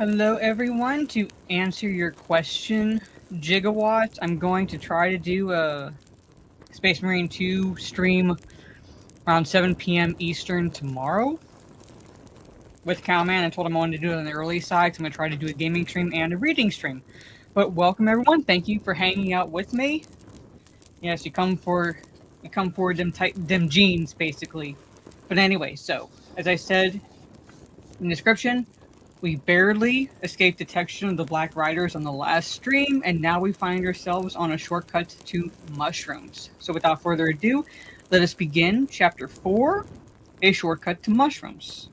Hello, everyone. To answer your question, Gigawatts, I'm going to try to do a Space Marine 2 stream around 7 p.m. Eastern tomorrow with Cowman. I told him I wanted to do it on the early side, so I'm going to try to do a gaming stream and a reading stream. But welcome, everyone. Thank you for hanging out with me. Yes, you come for them jeans, basically. But anyway, so as I said in the description, we barely escaped detection of the Black Riders on the last stream, and now we find ourselves on a shortcut to mushrooms. So without further ado, let us begin Chapter 4, A Shortcut to Mushrooms.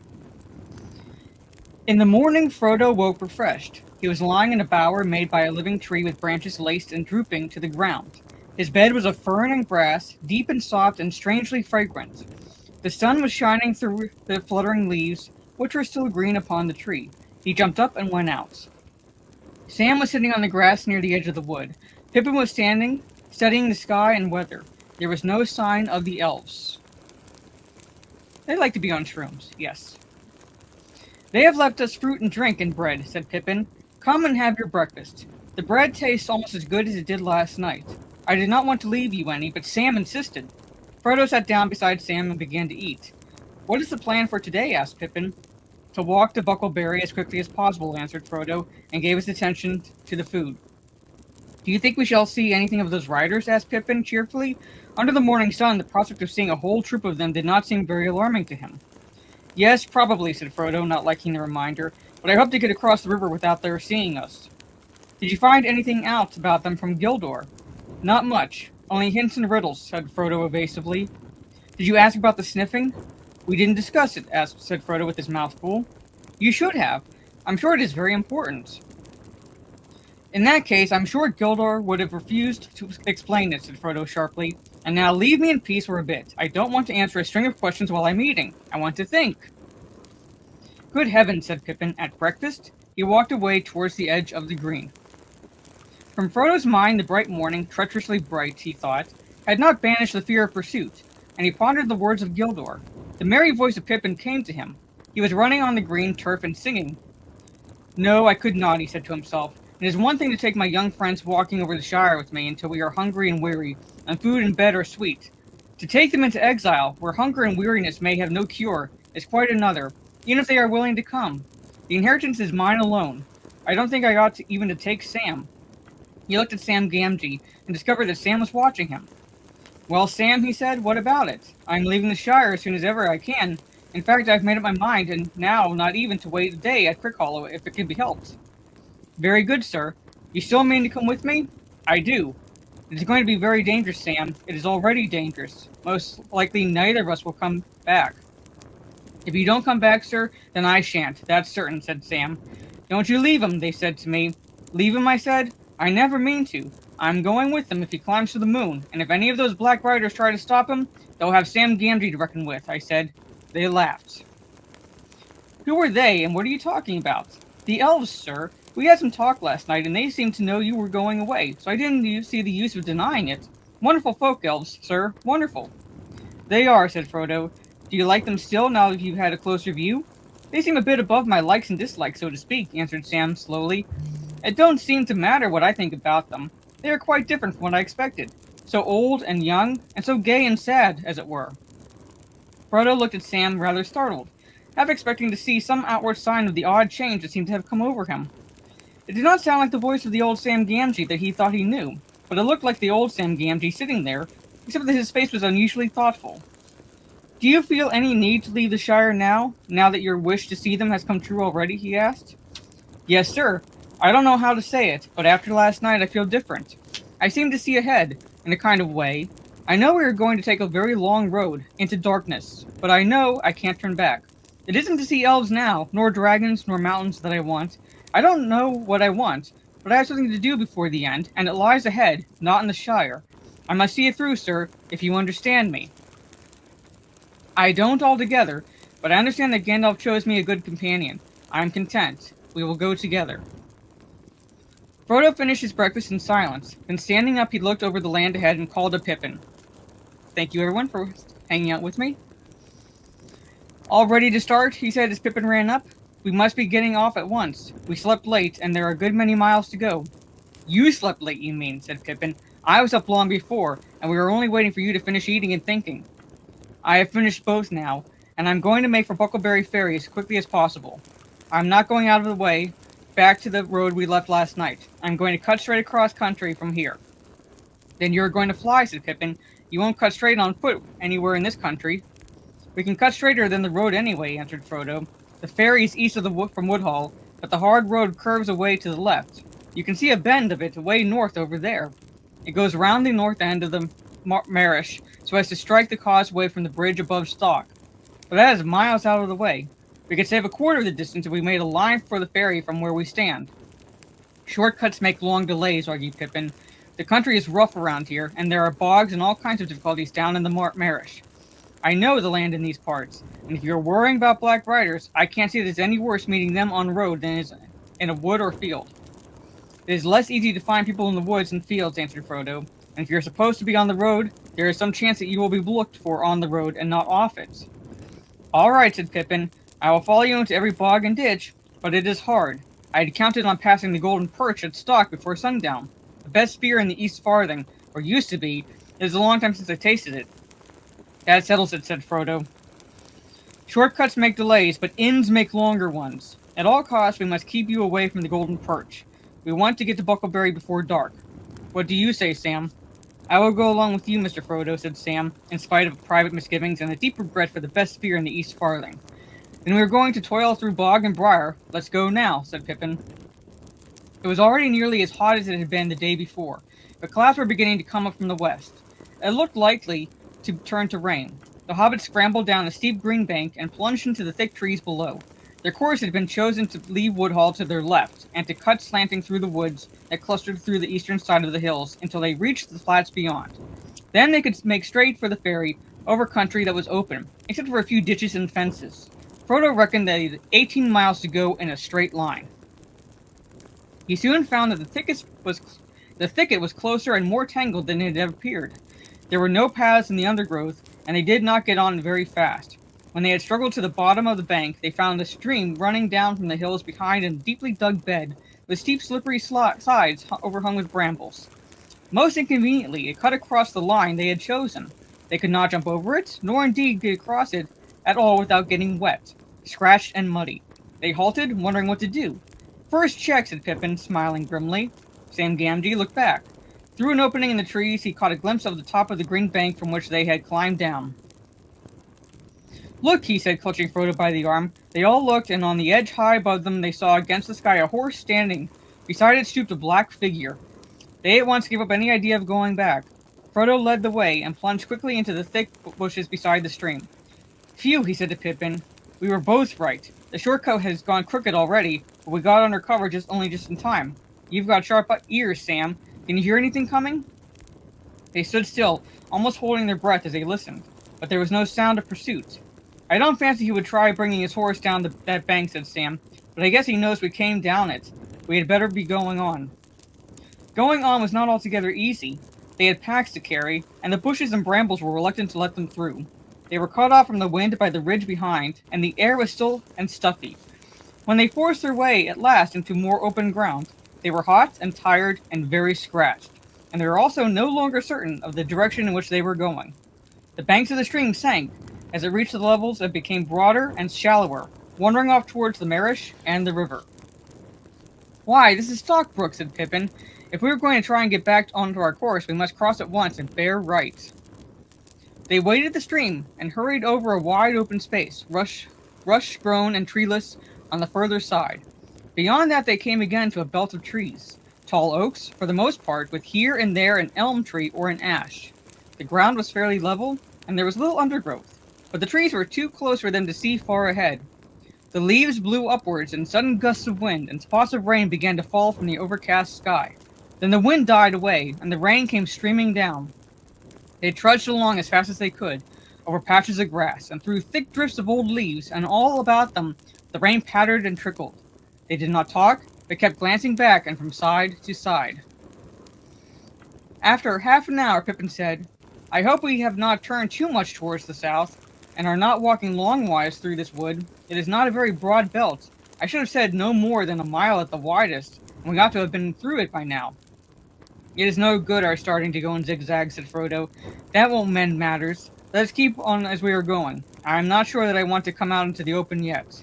In the morning, Frodo woke refreshed. He was lying in a bower made by a living tree with branches laced and drooping to the ground. His bed was of fern and grass, deep and soft and strangely fragrant. The sun was shining through the fluttering leaves, which were still green upon the tree. He jumped up and went out. Sam was sitting on the grass near the edge of the wood. Pippin was standing, studying the sky and weather. There was no sign of the elves. They like to be on shrooms, yes. They have left us fruit and drink and bread, said Pippin. Come and have your breakfast. The bread tastes almost as good as it did last night. I did not want to leave you any, but Sam insisted. Frodo sat down beside Sam and began to eat. What is the plan for today? Asked Pippin. To walk to Buckleberry as quickly as possible, answered Frodo, and gave his attention to the food. Do you think we shall see anything of those riders? Asked Pippin cheerfully. Under the morning sun, the prospect of seeing a whole troop of them did not seem very alarming to him. Yes, probably, said Frodo, not liking the reminder, but I hope to get across the river without their seeing us. Did you find anything out about them from Gildor? Not much. Only hints and riddles, said Frodo evasively. Did you ask about the sniffing? We didn't discuss it, said Frodo with his mouth full. You should have. I'm sure it is very important. In that case, I'm sure Gildor would have refused to explain it, said Frodo sharply. And now leave me in peace for a bit. I don't want to answer a string of questions while I'm eating. I want to think. Good heavens, said Pippin. At breakfast? He walked away towards the edge of the green. From Frodo's mind, the bright morning, treacherously bright, he thought, had not banished the fear of pursuit, and he pondered the words of Gildor. The merry voice of Pippin came to him. He was running on the green turf and singing. No, I could not, he said to himself. It is one thing to take my young friends walking over the Shire with me until we are hungry and weary, and food and bed are sweet. To take them into exile, where hunger and weariness may have no cure, is quite another, even if they are willing to come. The inheritance is mine alone. I don't think I ought to even to take Sam. He looked at Sam Gamgee and discovered that Sam was watching him. Well, Sam, he said, what about it? I'm leaving the Shire as soon as ever I can. In fact, I've made up my mind, and now not even to wait a day at Crickhollow if it can be helped. Very good, sir. You still mean to come with me? I do. It is going to be very dangerous, Sam. It is already dangerous. Most likely neither of us will come back. If you don't come back, sir, then I shan't. That's certain, said Sam. Don't you leave him, they said to me. Leave him, I said? I never mean to. I'm going with him if he climbs to the moon, and if any of those Black Riders try to stop him, they'll have Sam Gamgee to reckon with, I said. They laughed. Who are they, and what are you talking about? The elves, sir. We had some talk last night, and they seemed to know you were going away, so I didn't see the use of denying it. Wonderful folk elves, sir. Wonderful. They are, said Frodo. Do you like them still, now that you've had a closer view? They seem a bit above my likes and dislikes, so to speak, answered Sam slowly. It don't seem to matter what I think about them. They are quite different from what I expected. So old and young, and so gay and sad, as it were. Frodo looked at Sam rather startled, half expecting to see some outward sign of the odd change that seemed to have come over him. It did not sound like the voice of the old Sam Gamgee that he thought he knew, but it looked like the old Sam Gamgee sitting there, except that his face was unusually thoughtful. Do you feel any need to leave the Shire now that your wish to see them has come true already? He asked. Yes, sir. I don't know how to say it, but after last night I feel different. I seem to see ahead, in a kind of way. I know we are going to take a very long road, into darkness, but I know I can't turn back. It isn't to see elves now, nor dragons, nor mountains that I want. I don't know what I want, but I have something to do before the end, and it lies ahead, not in the Shire. I must see it through, sir, if you understand me. I don't altogether, but I understand that Gandalf chose me a good companion. I am content. We will go together. Frodo finished his breakfast in silence. Then standing up, he looked over the land ahead and called to Pippin. Thank you, everyone, for hanging out with me. All ready to start, he said as Pippin ran up. We must be getting off at once. We slept late, and there are a good many miles to go." "You slept late, you mean," said Pippin. "I was up long before, and we were only waiting for you to finish eating and thinking." "I have finished both now, and I'm going to make for Buckleberry Ferry as quickly as possible. I'm not going out of the way, back to the road we left last night. I'm going to cut straight across country from here." "Then you're going to fly," said Pippin. "You won't cut straight on foot anywhere in this country." "We can cut straighter than the road anyway," answered Frodo. "The ferry is east of from Woodhall, but the hard road curves away to the left. You can see a bend of it away north over there. It goes round the north end of the Marish, so as to strike the causeway from the bridge above Stock. But that is miles out of the way. We could save a quarter of the distance if we made a line for the ferry from where we stand." "Shortcuts make long delays," argued Pippin. "The country is rough around here, and there are bogs and all kinds of difficulties down in the Marish. I know the land in these parts, and if you're worrying about black riders, I can't see that it's any worse meeting them on the road than it is in a wood or field." "It is less easy to find people in the woods and fields," answered Frodo. "And if you're supposed to be on the road, there is some chance that you will be looked for on the road and not off it." "All right," said Pippin. "I will follow you into every bog and ditch, but it is hard. I had counted on passing the Golden Perch at Stock before sundown. The best spear in the East Farthing, or used to be. It is a long time since I tasted it." "That settles it," said Frodo. "Shortcuts make delays, but inns make longer ones. At all costs, we must keep you away from the Golden Perch. We want to get to Buckleberry before dark. What do you say, Sam?" "I will go along with you, Mr. Frodo," said Sam, in spite of private misgivings and a deep regret for the best spear in the East Farthing. "Then we are going to toil through bog and briar. Let's go now," said Pippin. It was already nearly as hot as it had been the day before, but clouds were beginning to come up from the west. It looked likely to turn to rain. The hobbits scrambled down a steep green bank and plunged into the thick trees below. Their course had been chosen to leave Woodhall to their left, and to cut slanting through the woods that clustered through the eastern side of the hills until they reached the flats beyond. Then they could make straight for the ferry, over country that was open, except for a few ditches and fences. Frodo reckoned that he had 18 miles to go in a straight line. He soon found that the thicket was closer and more tangled than it had appeared. There were no paths in the undergrowth, and they did not get on very fast. When they had struggled to the bottom of the bank, they found a stream running down from the hills behind in a deeply dug bed, with steep slippery sides overhung with brambles. Most inconveniently, it cut across the line they had chosen. They could not jump over it, nor indeed get across it at all without getting wet, scratched, and muddy. They halted, wondering what to do. "First check," said Pippin, smiling grimly. Sam Gamgee looked back. Through an opening in the trees, he caught a glimpse of the top of the green bank from which they had climbed down. "Look," he said, clutching Frodo by the arm. They all looked, and on the edge high above them they saw against the sky a horse standing. Beside it stooped a black figure. They at once gave up any idea of going back. Frodo led the way, and plunged quickly into the thick bushes beside the stream. "Phew," he said to Pippin. "We were both right. The shortcut has gone crooked already, but we got under cover just in time. You've got sharp ears, Sam. Can you hear anything coming?" They stood still, almost holding their breath as they listened, but there was no sound of pursuit. "I don't fancy he would try bringing his horse down that bank," said Sam, "but I guess he knows we came down it. We had better be going on." Going on was not altogether easy. They had packs to carry, and the bushes and brambles were reluctant to let them through. They were cut off from the wind by the ridge behind, and the air was still and stuffy. When they forced their way at last into more open ground, they were hot and tired and very scratched, and they were also no longer certain of the direction in which they were going. The banks of the stream sank. As it reached the levels, it became broader and shallower, wandering off towards the Marish and the river. "Why, this is Stockbrook," said Pippin. "If we are going to try and get back onto our course, we must cross at once and bear right." They waded the stream and hurried over a wide open space, rush-grown and treeless, on the further side. Beyond that they came again to a belt of trees, tall oaks, for the most part, with here and there an elm tree or an ash. The ground was fairly level, and there was little undergrowth, but the trees were too close for them to see far ahead. The leaves blew upwards in sudden gusts of wind, and spots of rain began to fall from the overcast sky. Then the wind died away, and the rain came streaming down. They trudged along as fast as they could, over patches of grass, and through thick drifts of old leaves, and all about them the rain pattered and trickled. They did not talk, but kept glancing back and from side to side. After half an hour, Pippin said, "I hope we have not turned too much towards the south, and are not walking longwise through this wood. It is not a very broad belt, I should have said no more than a mile at the widest, and we ought to have been through it by now. It is no good our starting to go in zigzags, said Frodo. That won't mend matters. Let us keep on as we are going. I am not sure that I want to come out into the open yet.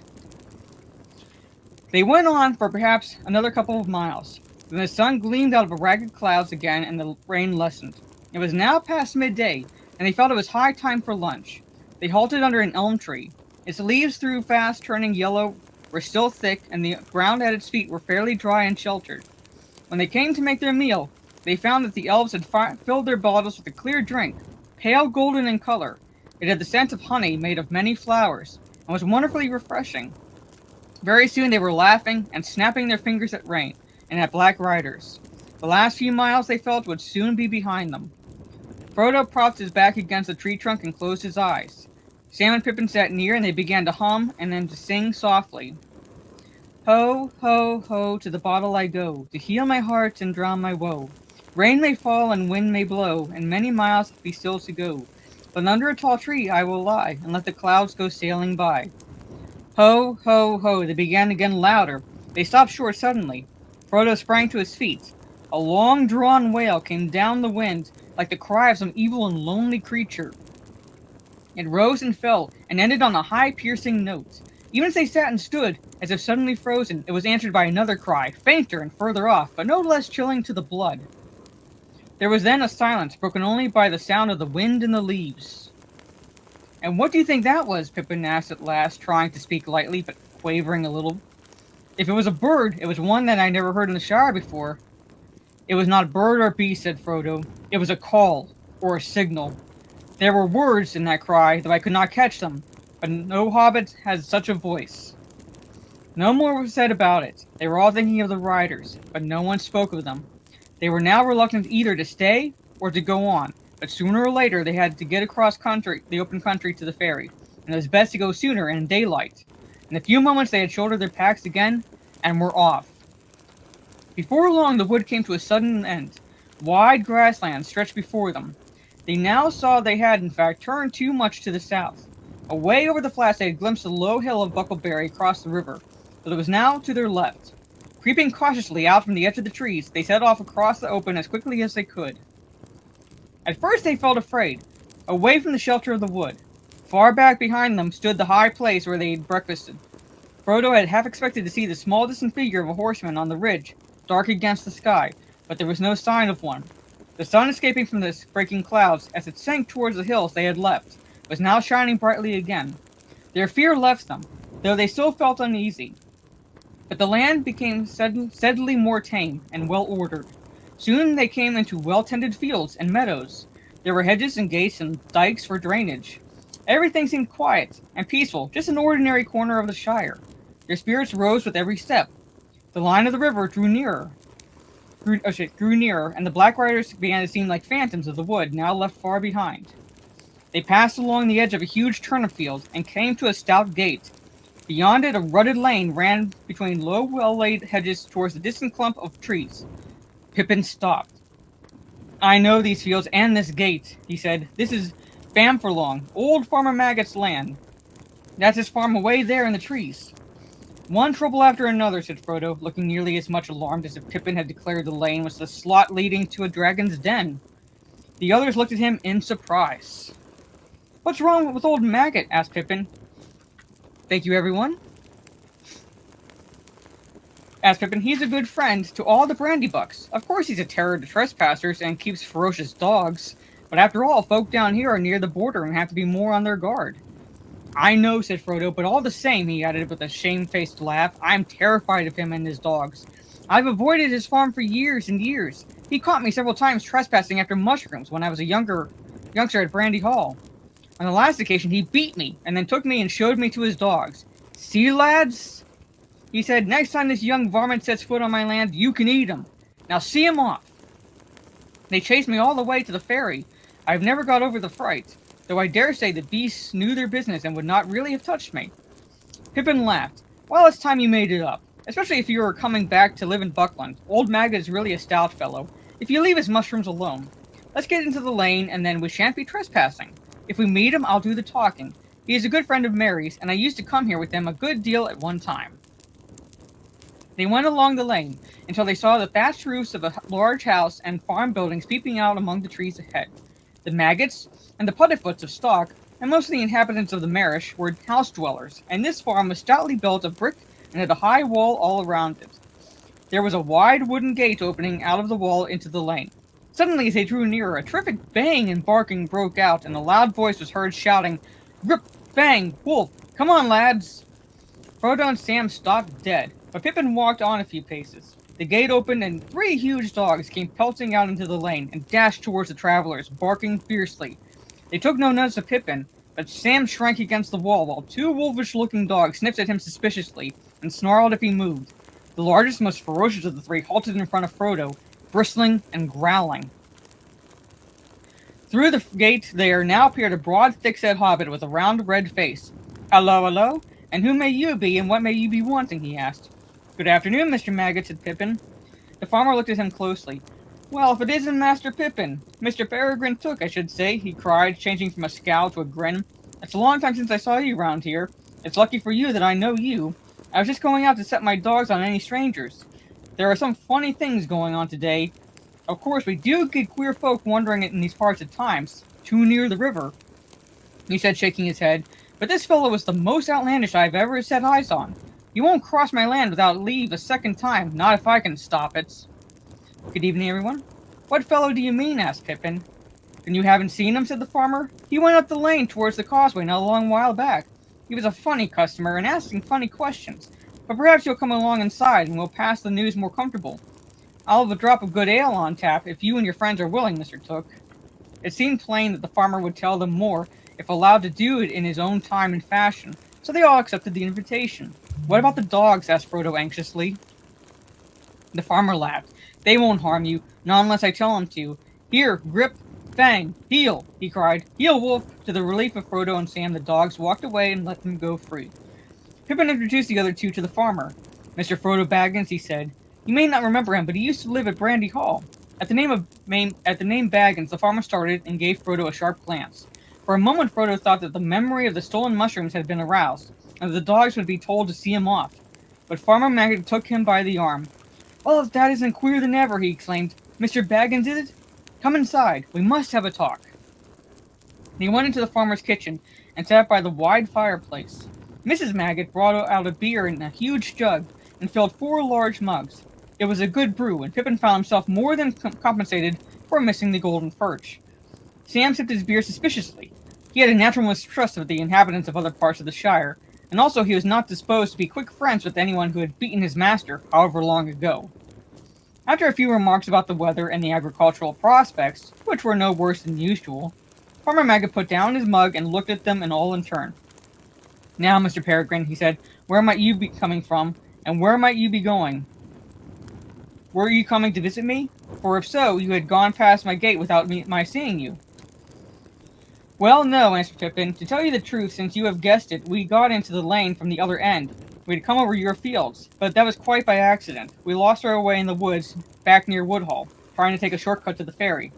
They went on for perhaps another couple of miles. Then the sun gleamed out of ragged clouds again, and the rain lessened. It was now past midday, and they felt it was high time for lunch. They halted under an elm tree. Its leaves, through fast turning yellow, were still thick, and the ground at its feet were fairly dry and sheltered. When they came to make their meal, they found that the elves had filled their bottles with a clear drink, pale golden in color. It had the scent of honey made of many flowers, and was wonderfully refreshing. Very soon they were laughing and snapping their fingers at rain and at black riders. The last few miles they felt would soon be behind them. Frodo propped his back against a tree trunk and closed his eyes. Sam and Pippin sat near, and they began to hum and then to sing softly. Ho, ho, ho, to the bottle I go, to heal my heart and drown my woe. Rain may fall and wind may blow, and many miles be still to go. But under a tall tree I will lie, and let the clouds go sailing by. Ho, ho, ho, they began again louder. They stopped short suddenly. Frodo sprang to his feet. A long-drawn wail came down the wind, like the cry of some evil and lonely creature. It rose and fell, and ended on a high, piercing note. Even as they sat and stood, as if suddenly frozen, it was answered by another cry, fainter and further off, but no less chilling to the blood. There was then a silence, broken only by the sound of the wind in the leaves. And what do you think that was? Pippin asked at last, trying to speak lightly, but quavering a little. If it was a bird, it was one that I never heard in the Shire before. It was not bird or beast, said Frodo. It was a call, or a signal. There were words in that cry, though I could not catch them, but no hobbit has such a voice. No more was said about it. They were all thinking of the riders, but no one spoke of them. They were now reluctant either to stay or to go on, but sooner or later they had to get across the open country to the ferry, and it was best to go sooner in daylight. In a few moments they had shouldered their packs again, and were off. Before long the wood came to a sudden end. Wide grasslands stretched before them. They now saw they had, in fact, turned too much to the south. Away over the flats they had glimpsed a low hill of Buckleberry across the river, but it was now to their left. Creeping cautiously out from the edge of the trees, they set off across the open as quickly as they could. At first they felt afraid, away from the shelter of the wood. Far back behind them stood the high place where they had breakfasted. Frodo had half expected to see the small distant figure of a horseman on the ridge, dark against the sky, but there was no sign of one. The sun, escaping from the breaking clouds as it sank towards the hills they had left, was now shining brightly again. Their fear left them, though they still felt uneasy. But the land became steadily more tame and well-ordered. Soon they came into well-tended fields and meadows. There were hedges and gates and dikes for drainage. Everything seemed quiet and peaceful, just an ordinary corner of the Shire. Their spirits rose with every step. The line of the river grew nearer, and the Black Riders began to seem like phantoms of the wood now left far behind. They passed along the edge of a huge turnip field and came to a stout gate. Beyond it, a rutted lane ran between low, well-laid hedges towards the distant clump of trees. Pippin stopped. I know these fields and this gate, he said. This is Bamfurlong, old Farmer Maggot's land. That's his farm away there in the trees. One trouble after another, said Frodo, looking nearly as much alarmed as if Pippin had declared the lane was the slot leading to a dragon's den. The others looked at him in surprise. What's wrong with old Maggot? Asked Pippin. Thank you, everyone. Asked Pippin. He's a good friend to all the Brandybucks. Of course he's a terror to trespassers and keeps ferocious dogs, but after all, folk down here are near the border and have to be more on their guard. I know, said Frodo, but all the same, he added with a shamefaced laugh, I'm terrified of him and his dogs. I've avoided his farm for years and years. He caught me several times trespassing after mushrooms when I was a youngster at Brandy Hall. On the last occasion, he beat me, and then took me and showed me to his dogs. See, lads? He said, next time this young varmint sets foot on my land, you can eat him. Now see him off. They chased me all the way to the ferry. I've never got over the fright, though I dare say the beasts knew their business and would not really have touched me. Pippin laughed. Well, it's time you made it up, especially if you were coming back to live in Buckland. Old Maggot is really a stout fellow, if you leave his mushrooms alone. Let's get into the lane, and then we shan't be trespassing. If we meet him, I'll do the talking. He is a good friend of Mary's, and I used to come here with him a good deal at one time. They went along the lane until they saw the thatched roofs of a large house and farm buildings peeping out among the trees ahead. The maggots and the puddifoots of stock, and most of the inhabitants of the marish, were house dwellers, and this farm was stoutly built of brick and had a high wall all around it. There was a wide wooden gate opening out of the wall into the lane. Suddenly, as they drew nearer, a terrific bang and barking broke out, and a loud voice was heard shouting, "Grip! Bang! Wolf! Come on, lads!" Frodo and Sam stopped dead, but Pippin walked on a few paces. The gate opened, and 3 huge dogs came pelting out into the lane and dashed towards the travelers, barking fiercely. They took no notice of Pippin, but Sam shrank against the wall while 2 wolfish-looking dogs sniffed at him suspiciously and snarled if he moved. The largest, most ferocious of the 3 halted in front of Frodo, bristling and growling. Through the gate there now appeared a broad, thick-set hobbit with a round, red face. "Hello, hello, and who may you be, and what may you be wanting?" he asked. "Good afternoon, Mr. Maggot," said Pippin. The farmer looked at him closely. "Well, if it isn't Master Pippin! Mr. Peregrine Took, I should say," he cried, changing from a scowl to a grin. "It's a long time since I saw you round here. It's lucky for you that I know you. I was just going out to set my dogs on any strangers. There are some funny things going on today. Of course, we do get queer folk wandering in these parts at times, too near the river," he said, shaking his head. "But this fellow is the most outlandish I've ever set eyes on. He won't cross my land without leave a second time, not if I can stop it." "Good evening, everyone." "What fellow do you mean?" asked Pippin. "Then you haven't seen him?" said the farmer. "He went up the lane towards the causeway not a long while back. He was a funny customer and asking funny questions. But perhaps you'll come along inside and we'll pass the news more comfortable. I'll have a drop of good ale on tap if you and your friends are willing, Mr. Took." It seemed plain that the farmer would tell them more if allowed to do it in his own time and fashion, so they all accepted the invitation. "What about the dogs?" asked Frodo anxiously. The farmer laughed. "They won't harm you, not unless I tell them to. Here, Grip, Fang, heel!" he cried. "Heel, Wolf!" To the relief of Frodo and Sam, the dogs walked away and let them go free. Pippin introduced the other 2 to the farmer. "Mr. Frodo Baggins," he said. "You may not remember him, but he used to live at Brandy Hall." At the name Baggins, the farmer started and gave Frodo a sharp glance. For a moment, Frodo thought that the memory of the stolen mushrooms had been aroused, and that the dogs would be told to see him off. But Farmer Maggot took him by the arm. "Well, if that isn't queer than ever," he exclaimed. "Mr. Baggins, is it? Come inside. We must have a talk." They went into the farmer's kitchen and sat by the wide fireplace. Mrs. Maggot brought out a beer in a huge jug and filled 4 large mugs. It was a good brew, and Pippin found himself more than compensated for missing the golden perch. Sam sipped his beer suspiciously. He had a natural mistrust of the inhabitants of other parts of the Shire, and also he was not disposed to be quick friends with anyone who had beaten his master, however long ago. After a few remarks about the weather and the agricultural prospects, which were no worse than usual, Farmer Maggot put down his mug and looked at them all in turn. "Now, Mr. Peregrine," he said, "where might you be coming from, and where might you be going? Were you coming to visit me? For if so, you had gone past my gate without my seeing you." "Well, no," answered Pippin. "To tell you the truth, since you have guessed it, we got into the lane from the other end. We had come over your fields, but that was quite by accident. We lost our way in the woods back near Woodhall, trying to take a shortcut to the ferry."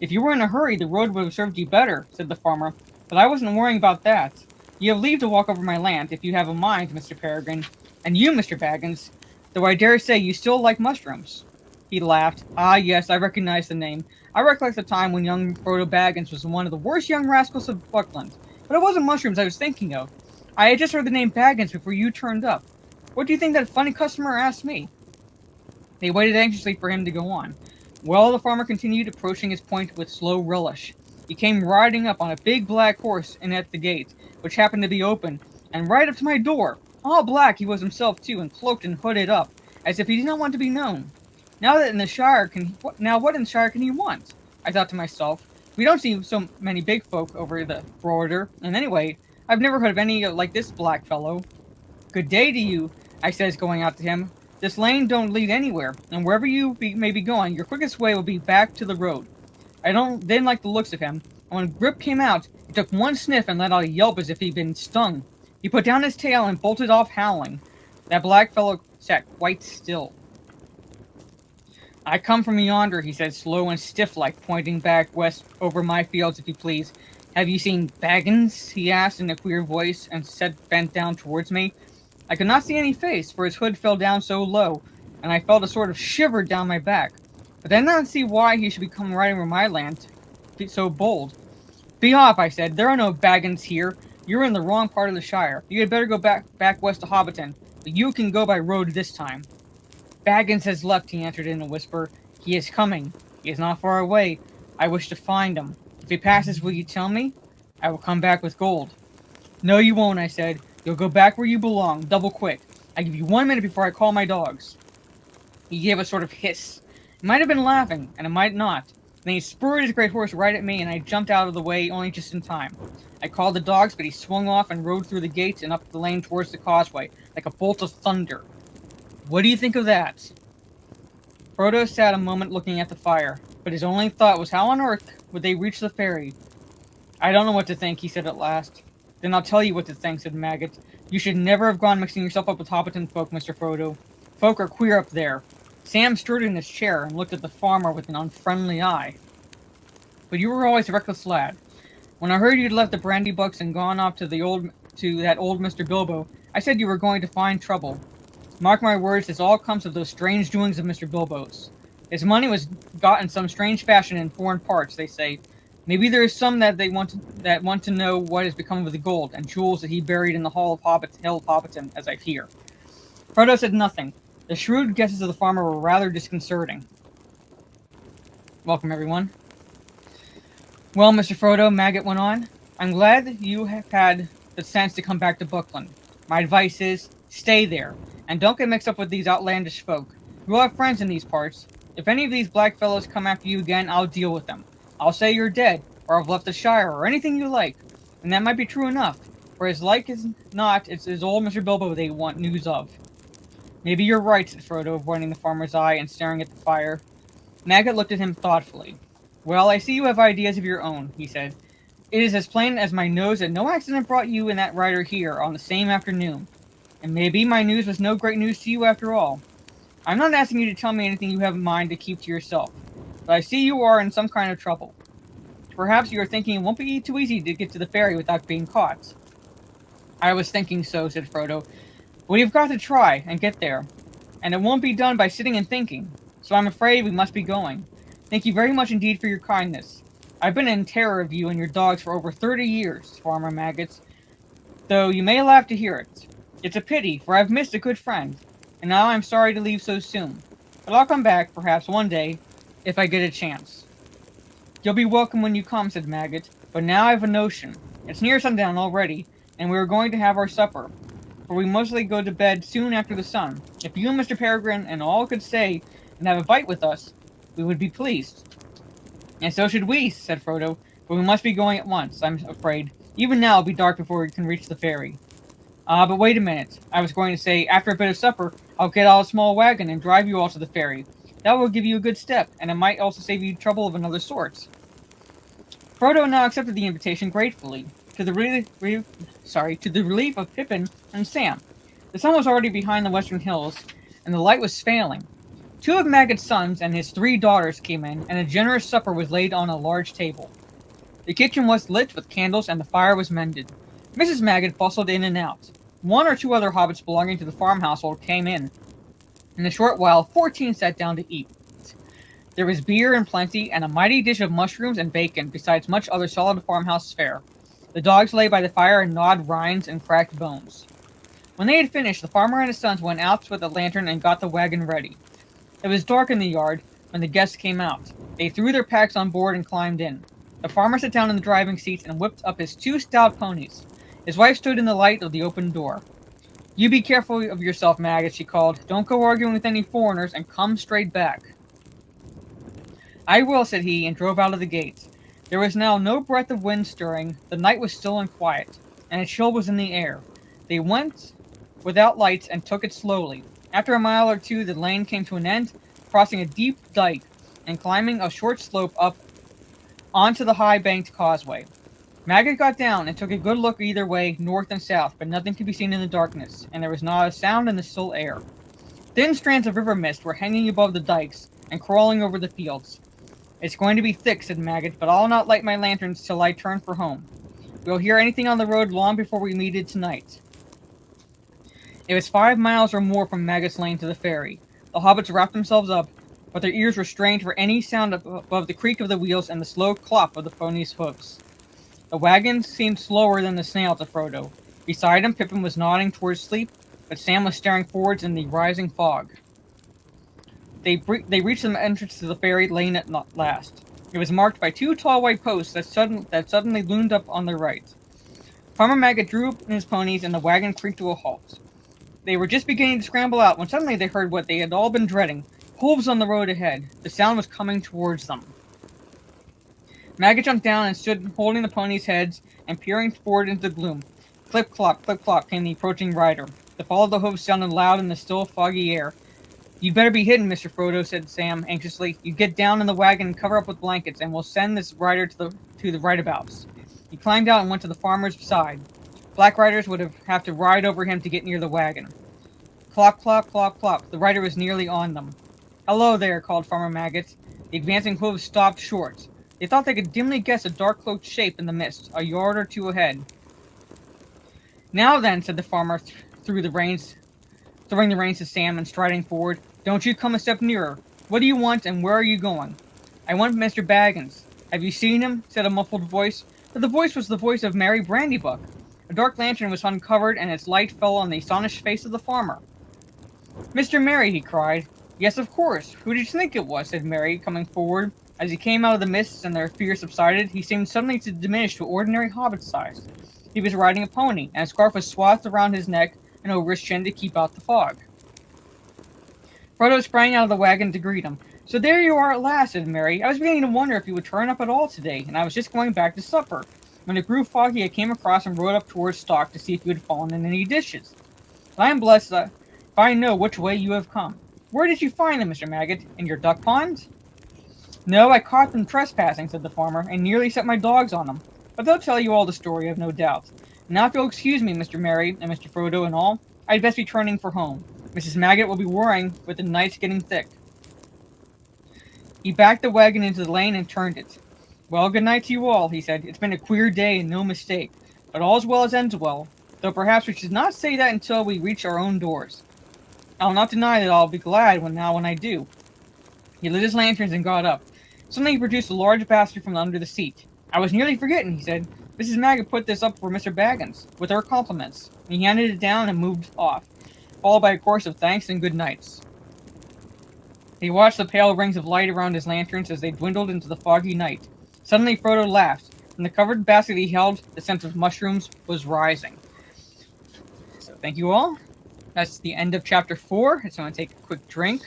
"If you were in a hurry, the road would have served you better," said the farmer, "but I wasn't worrying about that. You have leave to walk over my land, if you have a mind, Mr. Peregrine. And you, Mr. Baggins, though I dare say you still like mushrooms." He laughed. "Ah, yes, I recognize the name. I recollect the time when young Frodo Baggins was one of the worst young rascals of Buckland. But it wasn't mushrooms I was thinking of. I had just heard the name Baggins before you turned up. What do you think that funny customer asked me?" They waited anxiously for him to go on. "Well," the farmer continued, approaching his point with slow relish, "he came riding up on a big black horse and at the gate, which happened to be open, and right up to my door. All black he was himself too, and cloaked and hooded up, as if he did not want to be known. Now what in the Shire can he want? I thought to myself. We don't see so many big folk over the border, and anyway, I've never heard of any like this black fellow. 'Good day to you,' I says, going out to him. 'This lane don't lead anywhere, and wherever you may be going, your quickest way will be back to the road.' I didn't like the looks of him, and when Grip came out, he took one sniff and let out a yelp as if he'd been stung. He put down his tail and bolted off howling. That black fellow sat quite still. 'I come from yonder,' he said, slow and stiff-like, pointing back west over my fields, if you please. 'Have you seen Baggins?' he asked in a queer voice, and bent down towards me. I could not see any face, for his hood fell down so low, and I felt a sort of shiver down my back. But I did not see why he should be coming riding over my land so bold. Be off, I said. There are no Baggins here. You're in the wrong part of the Shire. You had better go back west to Hobbiton, but you can go by road this time. Baggins has left, he answered in a whisper. He is coming. He is not far away. I wish to find him. If he passes, will you tell me? I will come back with gold. No, you won't, I said. You'll go back where you belong, double quick. I give you 1 minute before I call my dogs. He gave a sort of hiss. It might have been laughing, and it might not. Then he spurred his great horse right at me, and I jumped out of the way only just in time. I called the dogs, but he swung off and rode through the gates and up the lane towards the causeway, like a bolt of thunder. What do you think of that? Frodo sat a moment looking at the fire, but his only thought was how on earth would they reach the ferry? I don't know what to think, he said at last. Then I'll tell you what to think, said Maggot. You should never have gone mixing yourself up with Hobbiton folk, Mr. Frodo. Folk are queer up there. Sam stirred in his chair and looked at the farmer with an unfriendly eye. But you were always a reckless lad. When I heard you'd left the brandy bucks and gone off to that old Mr. Bilbo, I said you were going to find trouble. Mark my words, this all comes of those strange doings of Mr. Bilbo's. His money was got in some strange fashion in foreign parts, they say. Maybe there is some that want to know what has become of the gold and jewels that he buried in the Hill of Hobbiton, as I hear. Frodo said nothing. The shrewd guesses of the farmer were rather disconcerting. Welcome, everyone. Well, Mr. Frodo, Maggot went on, I'm glad you have had the sense to come back to Bookland. My advice is, stay there, and don't get mixed up with these outlandish folk. You'll have friends in these parts. If any of these black fellows come after you again, I'll deal with them. I'll say you're dead, or I've left the Shire, or anything you like. And that might be true enough, for as like as not, it's old Mr. Bilbo they want news of. Maybe you're right, said Frodo, avoiding the farmer's eye and staring at the fire. Maggot looked at him thoughtfully. Well, I see you have ideas of your own, he said. It is as plain as my nose that no accident brought you and that rider here on the same afternoon. And maybe my news was no great news to you after all. I'm not asking you to tell me anything you have in mind to keep to yourself, but I see you are in some kind of trouble. Perhaps you are thinking it won't be too easy to get to the ferry without being caught. I was thinking so, said Frodo. But you've got to try and get there, and it won't be done by sitting and thinking, so I'm afraid we must be going. Thank you very much indeed for your kindness. I've been in terror of you and your dogs for over 30 years, Farmer Maggots, though you may laugh to hear it. It's a pity, for I've missed a good friend, and now I'm sorry to leave so soon. But I'll come back, perhaps, one day, if I get a chance. You'll be welcome when you come, said Maggot, but now I've a notion. It's near sundown already, and we are going to have our supper, for we mostly go to bed soon after the sun. If you and Mr. Peregrine and all could stay and have a bite with us, we would be pleased. And so should we, said Frodo, but we must be going at once, I'm afraid. Even now it'll be dark before we can reach the ferry. But wait a minute. I was going to say, after a bit of supper, I'll get out a small wagon and drive you all to the ferry. That will give you a good step, and it might also save you trouble of another sort. Frodo now accepted the invitation gratefully, to the relief of Pippin and Sam. The sun was already behind the western hills, and the light was failing. 2 of Maggot's sons and his 3 daughters came in, and a generous supper was laid on a large table. The kitchen was lit with candles, and the fire was mended. Mrs. Maggot bustled in and out. 1 or 2 other hobbits belonging to the farm household came in. In a short while, 14 sat down to eat. There was beer in plenty, and a mighty dish of mushrooms and bacon, besides much other solid farmhouse fare. The dogs lay by the fire and gnawed rinds and cracked bones. When they had finished, the farmer and his sons went out with a lantern and got the wagon ready. It was dark in the yard when the guests came out. They threw their packs on board and climbed in. The farmer sat down in the driving seat and whipped up his 2 stout ponies. His wife stood in the light of the open door. You be careful of yourself, Maggot, she called. Don't go arguing with any foreigners, and come straight back. I will, said he, and drove out of the gate. There was now no breath of wind stirring, the night was still and quiet, and a chill was in the air. They went without lights and took it slowly. After a mile or 2, the lane came to an end, crossing a deep dike and climbing a short slope up onto the high-banked causeway. Maggot got down and took a good look either way, north and south, but nothing could be seen in the darkness, and there was not a sound in the still air. Thin strands of river mist were hanging above the dikes and crawling over the fields. It's going to be thick, said Maggot, but I'll not light my lanterns till I turn for home. We'll hear anything on the road long before we meet it tonight. It was 5 miles or more from Maggot's Lane to the ferry. The hobbits wrapped themselves up, but their ears were strained for any sound above the creak of the wheels and the slow clop of the ponies' hoofs. The wagon seemed slower than the snail to Frodo. Beside him, Pippin was nodding towards sleep, but Sam was staring forwards in the rising fog. They reached the entrance to the ferry lane at last. It was marked by two tall white posts that suddenly loomed up on their right. Farmer Maggot drew up his ponies, and the wagon creaked to a halt. They were just beginning to scramble out when suddenly they heard what they had all been dreading. Hooves on the road ahead. The sound was coming towards them. Maggot jumped down and stood holding the ponies' heads and peering forward into the gloom. Clip clop came the approaching rider. The fall of the hooves sounded loud in the still, foggy air. "You'd better be hidden, Mr. Frodo," said Sam anxiously. "You get down in the wagon and cover up with blankets, and we'll send this rider to the rightabouts." He climbed out and went to the farmer's side. Black riders would have to ride over him to get near the wagon. Clop, clop, clop, clop. The rider was nearly on them. "Hello there," called Farmer Maggot. The advancing hooves stopped short. They thought they could dimly guess a dark-cloaked shape in the mist, a yard or two ahead. "Now then," said the farmer, throwing the reins to Sam and striding forward. "Don't you come a step nearer. What do you want, and where are you going?" "I want Mr. Baggins." "Have you seen him?" said a muffled voice. But the voice was the voice of Merry Brandybuck. A dark lantern was uncovered, and its light fell on the astonished face of the farmer. "Mr. Merry," he cried. "Yes, of course. Who did you think it was?" said Merry, coming forward. As he came out of the mists and their fear subsided, he seemed suddenly to diminish to ordinary hobbit size. He was riding a pony, and a scarf was swathed around his neck and over his chin to keep out the fog. Frodo sprang out of the wagon to greet him. "So there you are at last," said Merry. "I was beginning to wonder if you would turn up at all today, and I was just going back to supper. When it grew foggy, I came across and rode up towards Stock to see if you had fallen in any dishes. But I am blessed if I know which way you have come. Where did you find them, Mr. Maggot? In your duck pond?" "No, I caught them trespassing," said the farmer, "and nearly set my dogs on them. But they'll tell you all the story, I've no doubt. Now if you'll excuse me, Mr. Merry, and Mr. Frodo and all, I'd best be turning for home. Mrs. Maggot will be worrying with the nights getting thick." He backed the wagon into the lane and turned it. "Well, good night to you all," he said. "It's been a queer day and no mistake, but all's well as ends well, though perhaps we should not say that until we reach our own doors. I'll not deny that I'll be glad when I do." He lit his lanterns and got up. Suddenly he produced a large basket from under the seat. "I was nearly forgetting," he said. "Mrs. Maggot put this up for Mr. Baggins, with her compliments." He handed it down and moved off, followed by a chorus of thanks and good nights. He watched the pale rings of light around his lanterns as they dwindled into the foggy night. Suddenly Frodo laughed. From the covered basket he held, the scent of mushrooms was rising. So thank you all. That's the end of Chapter 4. So I'm going to take a quick drink.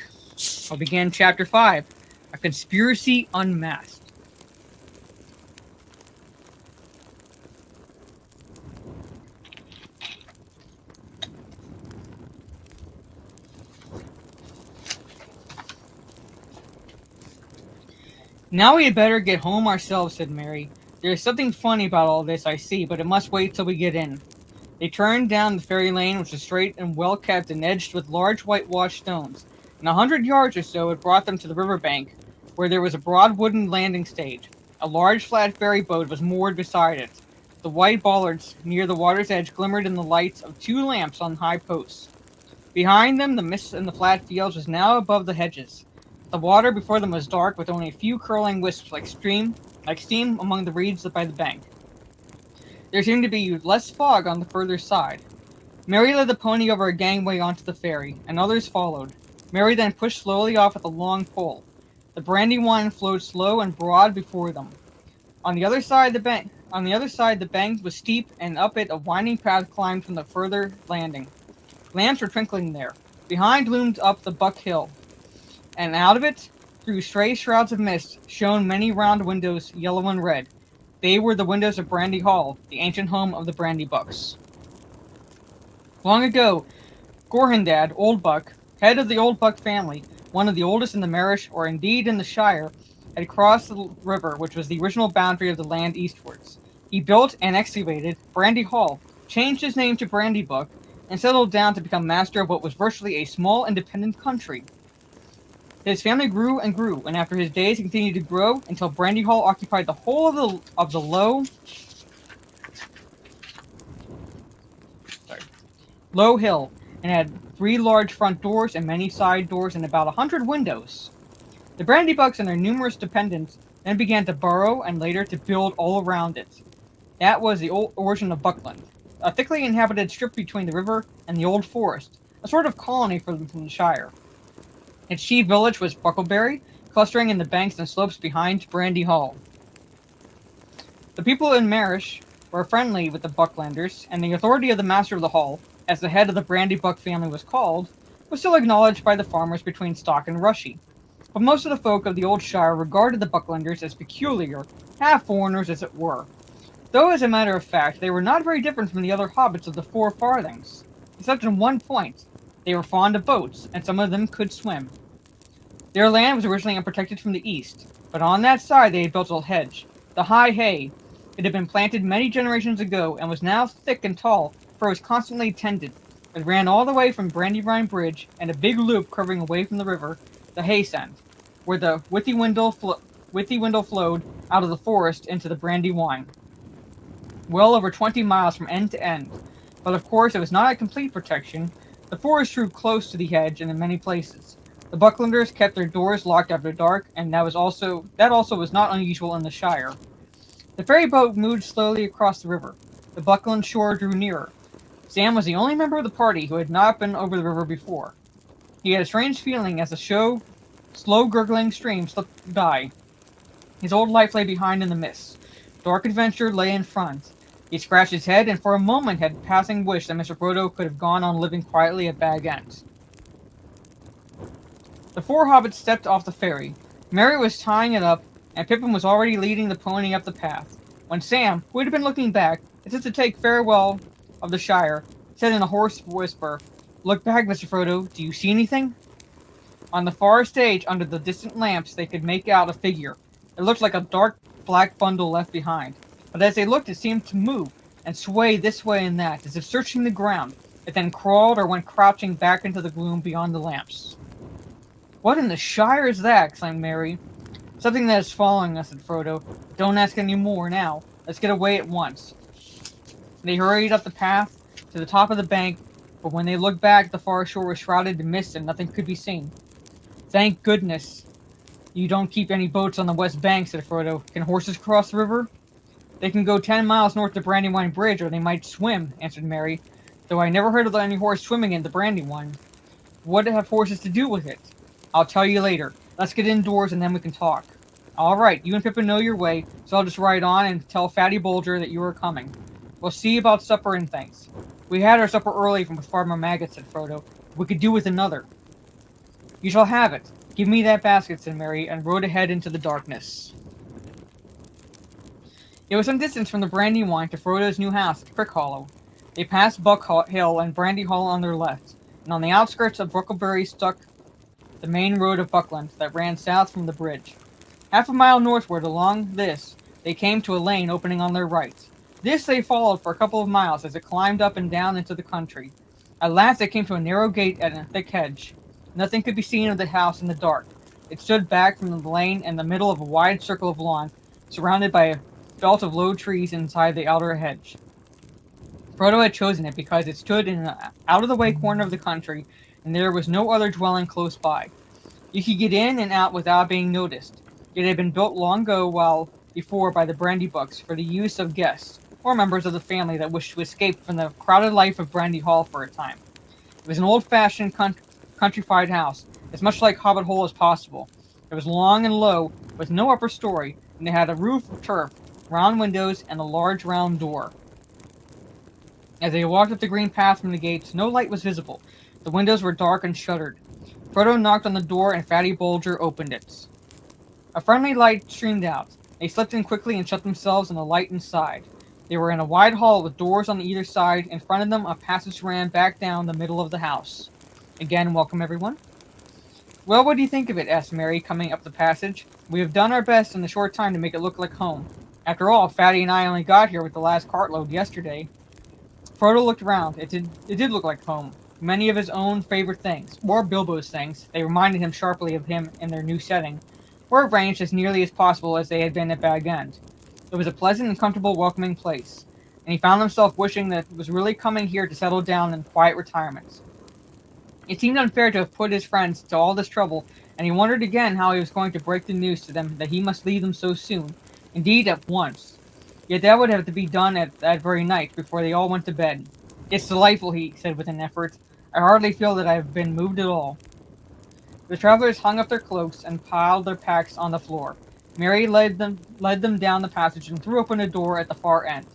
I'll begin Chapter 5, A Conspiracy Unmasked. "Now we had better get home ourselves," said Merry. "There is something funny about all this, I see, but it must wait till we get in." They turned down the ferry lane, which was straight and well kept and edged with large whitewashed stones. In 100 yards or so it brought them to the river bank, where there was a broad wooden landing stage. A large flat ferry boat was moored beside it. The white bollards near the water's edge glimmered in the lights of two lamps on high posts. Behind them, the mist in the flat fields was now above the hedges. The water before them was dark, with only a few curling wisps like steam among the reeds by the bank. There seemed to be less fog on the further side. Merry led the pony over a gangway onto the ferry, and others followed. Merry then pushed slowly off with a long pole. The Brandywine flowed slow and broad before them. On the other side, the bank was steep, and up it a winding path climbed from the further landing. Lamps were twinkling there. Behind loomed up the Buck Hill, and out of it, through stray shrouds of mist, shone many round windows, yellow and red. They were the windows of Brandy Hall, the ancient home of the Brandybucks. Long ago, Gorhindad, Old Buck, head of the Old Buck family, one of the oldest in the Marish, or indeed in the Shire, had crossed the river, which was the original boundary of the land eastwards. He built and excavated Brandy Hall, changed his name to Brandybuck, and settled down to become master of what was virtually a small independent country. His family grew and grew, and after his days continued to grow until Brandy Hall occupied the whole of the low hill, and and had 3 large front doors and many side doors and about 100 windows. The Brandybucks and their numerous dependents then began to burrow and later to build all around it. That was the origin of Buckland, a thickly inhabited strip between the river and the Old Forest, a sort of colony for them from the Shire. Its chief village was Bucklebury, clustering in the banks and slopes behind Brandy Hall. The people in Marish were friendly with the Bucklanders, and the authority of the master of the hall, as the head of the Brandybuck family was called, was still acknowledged by the farmers between Stock and Rushy. But most of the folk of the old Shire regarded the Bucklanders as peculiar, half-foreigners as it were. Though, as a matter of fact, they were not very different from the other hobbits of the Four Farthings, except in one point. They were fond of boats, and some of them could swim. Their land was originally unprotected from the east, but on that side they had built a hedge, the High Hay. It had been planted many generations ago, and was now thick and tall, for it was constantly tended. It ran all the way from Brandywine Bridge, and a big loop curving away from the river, the Haysend, where the Withywindle flowed out of the forest into the Brandywine, well over 20 miles from end to end. But of course it was not a complete protection. The forest grew close to the hedge and in many places. The Bucklanders kept their doors locked after dark, and that also was not unusual in the Shire. The ferry boat moved slowly across the river. The Buckland shore drew nearer. Sam was the only member of the party who had not been over the river before. He had a strange feeling as the slow gurgling stream slipped by. His old life lay behind in the mist. Dark adventure lay in front. He scratched his head and for a moment had a passing wish that Mr. Frodo could have gone on living quietly at Bag End. The 4 hobbits stepped off the ferry. Merry was tying it up, and Pippin was already leading the pony up the path, when Sam, who had been looking back, as if to take farewell of the Shire, said in a hoarse whisper, "Look back, Mr. Frodo. Do you see anything?" On the far stage, under the distant lamps, they could make out a figure. It looked like a dark black bundle left behind, but as they looked it seemed to move, and sway this way and that, as if searching the ground. It then crawled or went crouching back into the gloom beyond the lamps. "What in the Shire is that?" exclaimed Merry. "Something that is following us," said Frodo. "Don't ask any more now. Let's get away at once." They hurried up the path to the top of the bank, but when they looked back, the far shore was shrouded in mist and nothing could be seen. "Thank goodness you don't keep any boats on the west bank," said Frodo. "Can horses cross the river?" "They can go 10 miles north to Brandywine Bridge, or they might swim," answered Merry, "though I never heard of any horse swimming in the Brandywine. What have horses to do with it?" "I'll tell you later. Let's get indoors and then we can talk." "All right, you and Pippin know your way, so I'll just ride on and tell Fatty Bulger that you are coming. We'll see about supper and things." "We had our supper early from Farmer Maggot," said Frodo. "We could do with another." "You shall have it. Give me that basket," said Merry, and rode ahead into the darkness. It was some distance from the Brandywine to Frodo's new house at Crickhollow. They passed Buck Hill and Brandy Hall on their left, and on the outskirts of Bucklebury stuck the main road of Buckland that ran south from the bridge. Half a mile northward along this, they came to a lane opening on their right. This they followed for a couple of miles as it climbed up and down into the country. At last they came to a narrow gate and a thick hedge. Nothing could be seen of the house in the dark. It stood back from the lane in the middle of a wide circle of lawn, surrounded by a belt of low trees inside the outer hedge. Frodo had chosen it because it stood in an out-of-the-way corner of the country, and there was no other dwelling close by. You could get in and out without being noticed. It had been built long ago while before by the Brandybucks for the use of guests, or members of the family that wished to escape from the crowded life of Brandy Hall for a time. It was an old-fashioned countrified house, as much like Hobbit Hole as possible. It was long and low, with no upper story, and it had a roof of turf, round windows, and a large round door. As they walked up the green path from the gates, no light was visible. The windows were dark and shuttered. Frodo knocked on the door, and Fatty Bulger opened it. A friendly light streamed out. They slipped in quickly and shut themselves in the light inside. They were in a wide hall with doors on either side. In front of them, a passage ran back down the middle of the house. "Again, welcome, everyone." "Well, what do you think of it?" asked Merry, coming up the passage. "We have done our best in the short time to make it look like home. After all, Fatty and I only got here with the last cartload yesterday." Frodo looked round. It did look like home. Many of his own favorite things, or Bilbo's things, they reminded him sharply of him in their new setting, were arranged as nearly as possible as they had been at Bag End. It was a pleasant and comfortable, welcoming place, and he found himself wishing that he was really coming here to settle down in quiet retirement. It seemed unfair to have put his friends to all this trouble, and he wondered again how he was going to break the news to them that he must leave them so soon, indeed at once. Yet that would have to be done at that very night, before they all went to bed. "It's delightful," he said with an effort. "I hardly feel that I have been moved at all." The travelers hung up their cloaks and piled their packs on the floor. Mary led them down the passage and threw open a door at the far end.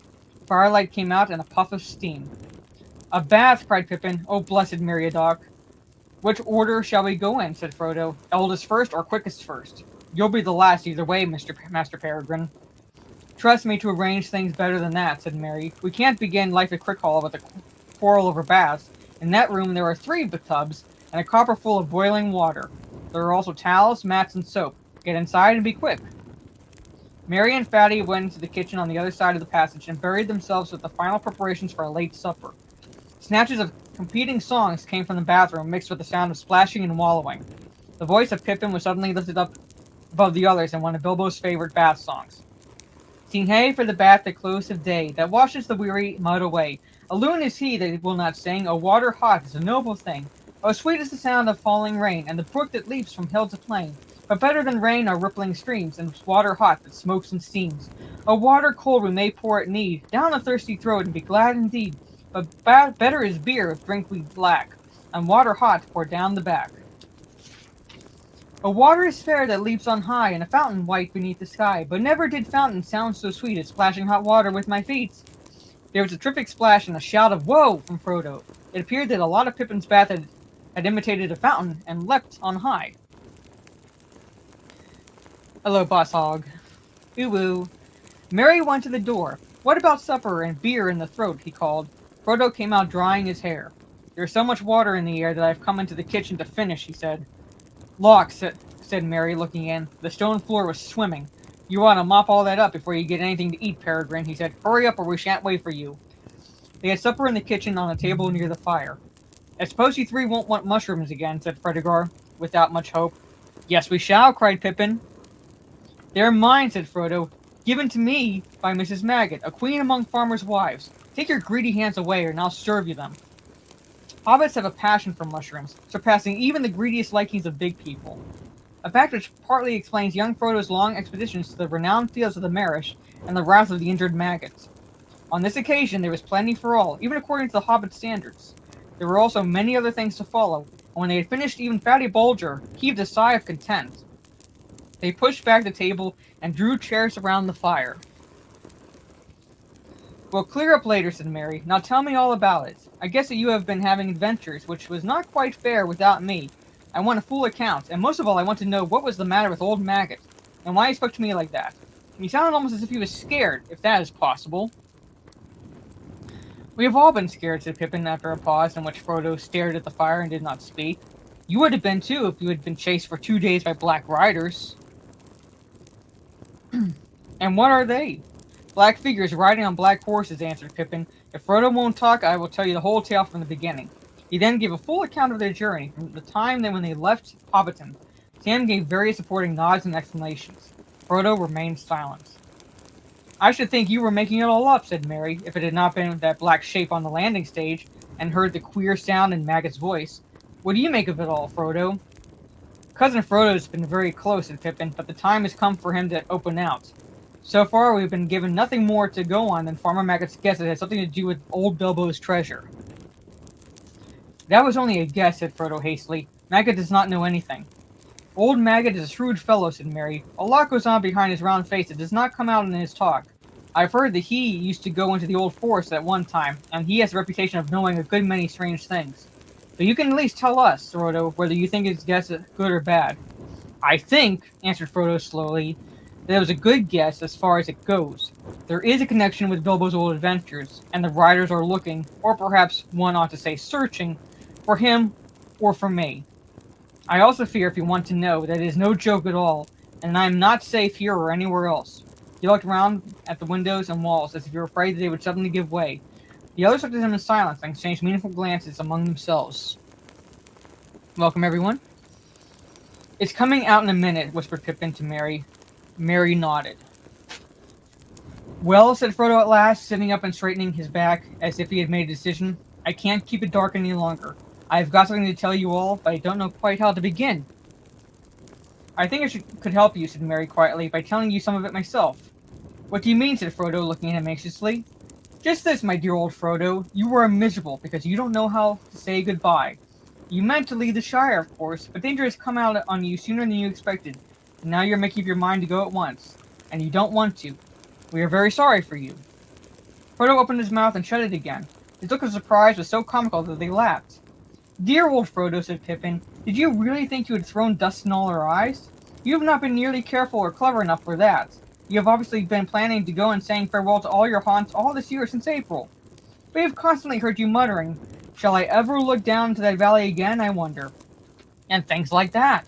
Firelight came out and a puff of steam. "A bath!" cried Pippin. "Oh, blessed Meriadoc!" "Which order shall we go in?" said Frodo. "Eldest first or quickest first?" "You'll be the last either way, Master Peregrine." "Trust me to arrange things better than that," said Mary. "We can't begin life at Crickhall with a quarrel over baths. In that room there are 3 tubs, and a copper full of boiling water. There are also towels, mats, and soap. Get inside and be quick." Mary and Fatty went into the kitchen on the other side of the passage and buried themselves with the final preparations for a late supper. Snatches of competing songs came from the bathroom, mixed with the sound of splashing and wallowing. The voice of Pippin was suddenly lifted up above the others in one of Bilbo's favorite bath songs. "Sing hey for the bath at close of day, that washes the weary mud away. A loon is he that will not sing, O water hot is a noble thing. O sweet is the sound of falling rain, and the brook that leaps from hill to plain. But better than rain are rippling streams, and water hot that smokes and steams. O water cold we may pour at need, down a thirsty throat and be glad indeed. But better is beer if drink we lack, and water hot pour down the back. A water is fair that leaps on high, and a fountain white beneath the sky. But never did fountain sound so sweet as splashing hot water with my feet." There was a terrific splash and a shout of "Whoa!" from Frodo. It appeared that a lot of Pippin's bath had imitated a fountain and leapt on high. "Hello, Boss Hog." "Ooh-woo." Mary went to the door. "What about supper and beer in the throat?" he called. Frodo came out drying his hair. "There's so much water in the air that I've come into the kitchen to finish," he said. "Lock," said Mary, looking in. The stone floor was swimming. "You want to mop all that up before you get anything to eat, Peregrine," he said. "Hurry up or we shan't wait for you." They had supper in the kitchen on a table near the fire. "I suppose you 3 won't want mushrooms again," said Fredegar, without much hope. "Yes, we shall," cried Pippin. "They're mine," said Frodo. "Given to me by Mrs. Maggot, a queen among farmers' wives. Take your greedy hands away, and I'll serve you them." Hobbits have a passion for mushrooms, surpassing even the greediest likings of big people. A fact which partly explains young Frodo's long expeditions to the renowned fields of the Marish and the wrath of the injured maggots. On this occasion there was plenty for all, even according to the Hobbit standards. There were also many other things to follow, and when they had finished even Fatty Bulger heaved a sigh of content. They pushed back the table and drew chairs around the fire. "We'll clear up later," said Mary. "Now tell me all about it. I guess that you have been having adventures, which was not quite fair without me. I want a full account, and most of all I want to know what was the matter with old Maggot, and why he spoke to me like that. He sounded almost as if he was scared, if that is possible." "We have all been scared," said Pippin after a pause in which Frodo stared at the fire and did not speak. "You would have been too if you had been chased for 2 days by black riders." "And what are they?" "Black figures riding on black horses," answered Pippin. "If Frodo won't talk, I will tell you the whole tale from the beginning." He then gave a full account of their journey, from the time when they left Hobbiton. Sam gave various supporting nods and explanations. Frodo remained silent. "I should think you were making it all up," said Mary, "if it had not been that black shape on the landing stage, and heard the queer sound in Maggot's voice. What do you make of it all, Frodo?" "Cousin Frodo's been very close," said Pippin, "but the time has come for him to open out. So far, we've been given nothing more to go on than Farmer Maggot's guess that it has something to do with old Bilbo's treasure." "That was only a guess," said Frodo hastily. "Maggot does not know anything." "Old Maggot is a shrewd fellow," said Mary. "A lot goes on behind his round face that does not come out in his talk. I've heard that he used to go into the old forest at one time, and he has a reputation of knowing a good many strange things. But you can at least tell us, Frodo, whether you think his guess is good or bad." "I think," answered Frodo slowly, "that it was a good guess as far as it goes. There is a connection with Bilbo's old adventures, and the riders are looking, or perhaps one ought to say searching, for him or for me. I also fear, if you want to know, that it is no joke at all, and I am not safe here or anywhere else." He looked round at the windows and walls as if he were afraid that they would suddenly give way. The others looked at him in silence and exchanged meaningful glances among themselves. "Welcome, everyone." "It's coming out in a minute," whispered Pippin to Mary. Mary nodded. "Well," said Frodo at last, sitting up and straightening his back as if he had made a decision, "I can't keep it dark any longer. I've got something to tell you all, but I don't know quite how to begin. I think could help you, said Merry quietly, by telling you some of it myself. What do you mean, said Frodo, looking at him anxiously. Just this, my dear old Frodo. You were miserable because you don't know how to say goodbye. You meant to leave the Shire, of course, but danger has come out on you sooner than you expected, and now you're making up your mind to go at once, and you don't want to. We are very sorry for you. Frodo opened his mouth and shut it again. His look of surprise was so comical that they laughed. Dear old Frodo, said Pippin, did you really think you had thrown dust in all our eyes? You have not been nearly careful or clever enough for that. You have obviously been planning to go and saying farewell to all your haunts all this year since April. We have constantly heard you muttering, shall I ever look down into that valley again, I wonder? And things like that.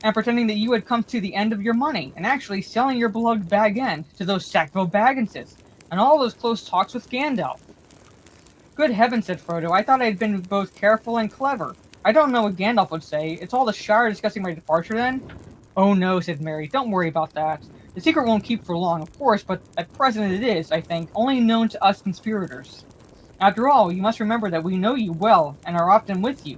And pretending that you had come to the end of your money, and actually selling your beloved Bag End to those Sackville Bagginses, and all those close talks with Gandalf. Good heavens, said Frodo, I thought I had been both careful and clever. I don't know what Gandalf would say. It's all the Shire discussing my departure then? Oh no, said Merry, don't worry about that. The secret won't keep for long, of course, but at present it is, I think, only known to us conspirators. After all, you must remember that we know you well, and are often with you.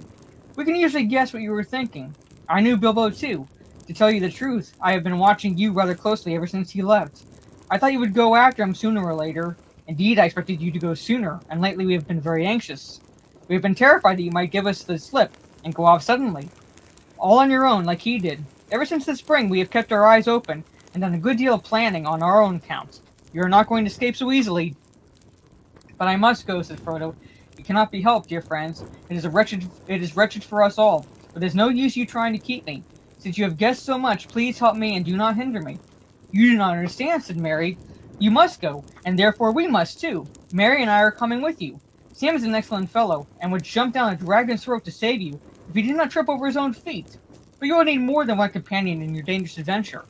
We can usually guess what you were thinking. I knew Bilbo too. To tell you the truth, I have been watching you rather closely ever since he left. I thought you would go after him sooner or later. Indeed, I expected you to go sooner, and lately we have been very anxious. We have been terrified that you might give us the slip, and go off suddenly. All on your own, like he did. Ever since the spring, we have kept our eyes open, and done a good deal of planning on our own account. You are not going to escape so easily. But I must go, said Frodo. It cannot be helped, dear friends. It is wretched for us all. But there's no use you trying to keep me. Since you have guessed so much, please help me and do not hinder me. You do not understand, said Merry. You must go, and therefore we must too. Merry and I are coming with you. Sam is an excellent fellow, and would jump down a dragon's throat to save you, if he did not trip over his own feet. But you will need more than one companion in your dangerous adventure.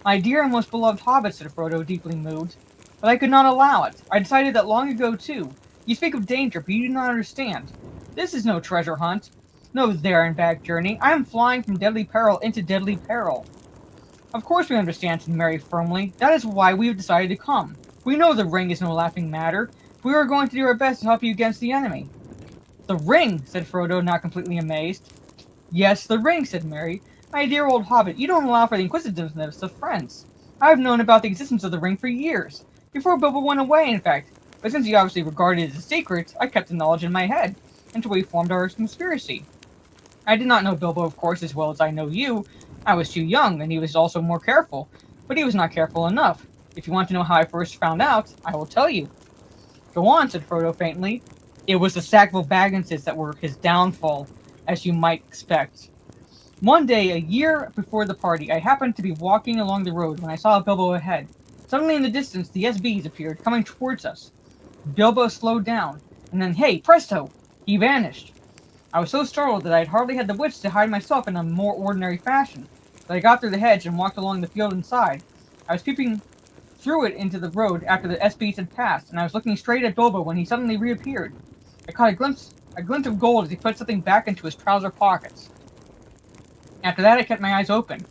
My dear and most beloved Hobbit, said Frodo, deeply moved. But I could not allow it. I decided that long ago, too. You speak of danger, but you do not understand. This is no treasure hunt. No there and back journey. I am flying from deadly peril into deadly peril. Of course we understand, said Merry firmly. That is why we have decided to come. We know the ring is no laughing matter. We are going to do our best to help you against the enemy. The ring, said Frodo, not completely amazed. Yes, the ring, said Merry. My dear old Hobbit, you don't allow for the inquisitiveness of friends. I have known about the existence of the ring for years. Before Bilbo went away, in fact. But since you obviously regarded it as a secret, I kept the knowledge in my head, until we formed our conspiracy. I did not know Bilbo, of course, as well as I know you. I was too young, and he was also more careful. But he was not careful enough. If you want to know how I first found out, I will tell you. Go on, said Frodo faintly. It was the Sackville Bagginses that were his downfall, as you might expect. One day, a year before the party, I happened to be walking along the road when I saw Bilbo ahead. Suddenly in the distance, the SBs appeared, coming towards us. Bilbo slowed down, and then, hey, presto! He vanished. I was so startled that I had hardly had the wits to hide myself in a more ordinary fashion, but I got through the hedge and walked along the field inside. I was peeping through it into the road after the SBs had passed, and I was looking straight at Bilbo when he suddenly reappeared. I caught a glimpse of gold as he put something back into his trouser pockets. After that, I kept my eyes open.